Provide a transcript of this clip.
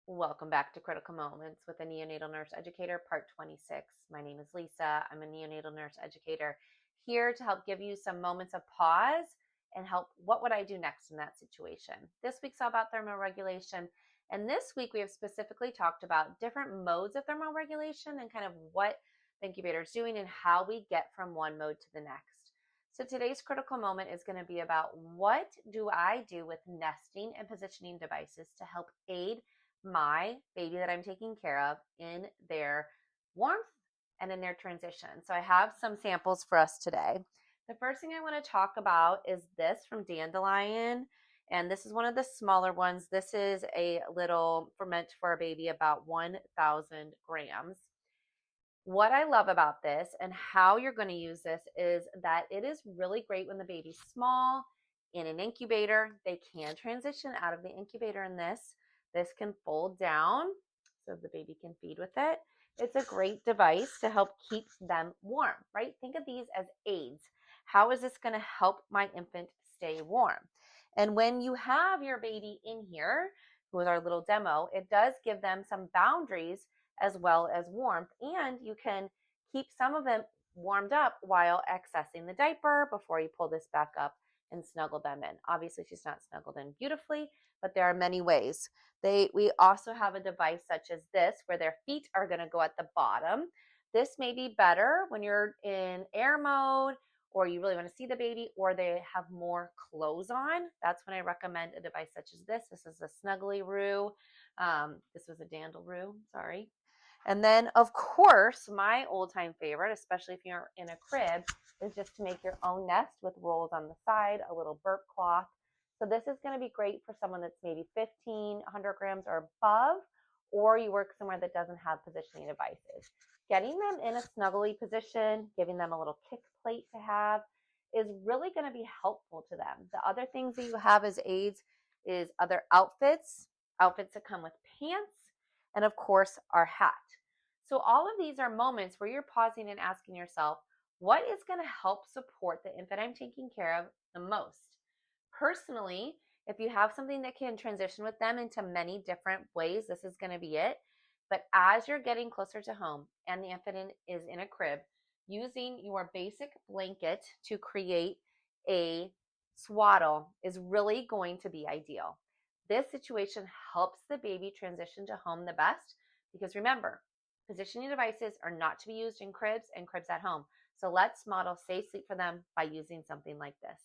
Welcome back to Critical Moments with a Neonatal Nurse Educator, Part 26. My name is Lisa. I'm a neonatal nurse educator here to help give you some moments of pause and help what would I do next in that situation. This week's all about thermoregulation. And this week we have specifically talked about different modes of thermoregulation and kind of what the incubator is doing and how we get from one mode to the next. So today's critical moment is going to be about what do I do with nesting and positioning devices to help aid my baby that I'm taking care of in their warmth and in their transition. So I have some samples for us today. The first thing I want to talk about is this from Dandelion. And this is one of the smaller ones. This is a little ferment for a baby, about 1,000 grams. What I love about this and how you're going to use this is that it is really great when the baby's small in an incubator. They can transition out of the incubator in this. This can fold down so the baby can feed with it. It's a great device to help keep them warm, right? Think of these as aids. How is this going to help my infant stay warm? And when you have your baby in here, with our little demo, it does give them some boundaries as well as warmth, and you can keep some of them warmed up while accessing the diaper before you pull this back up and snuggle them in. Obviously, she's not snuggled in beautifully, but there are many ways. We also have a device such as this where their feet are going to go at the bottom. This may be better when you're in air mode or you really want to see the baby or they have more clothes on. That's when I recommend a device such as this. This is a Snuggly Roo. This was a Dandle Roo, sorry. And then, of course, my old-time favorite, especially if you're in a crib, is just to make your own nest with rolls on the side, a little burp cloth. So this is going to be great for someone that's maybe 1,500 grams or above, or you work somewhere that doesn't have positioning devices. Getting them in a snuggly position, giving them a little kick plate to have, is really going to be helpful to them. The other things that you have as aids is other outfits that come with pants, and of course, our hat. So all of these are moments where you're pausing and asking yourself, what is going to help support the infant I'm taking care of the most? Personally, if you have something that can transition with them into many different ways, this is going to be it. But as you're getting closer to home and the infant is in a crib, using your basic blanket to create a swaddle is really going to be ideal. This situation helps the baby transition to home the best because remember, positioning devices are not to be used in cribs and cribs at home. So let's model safe sleep for them by using something like this.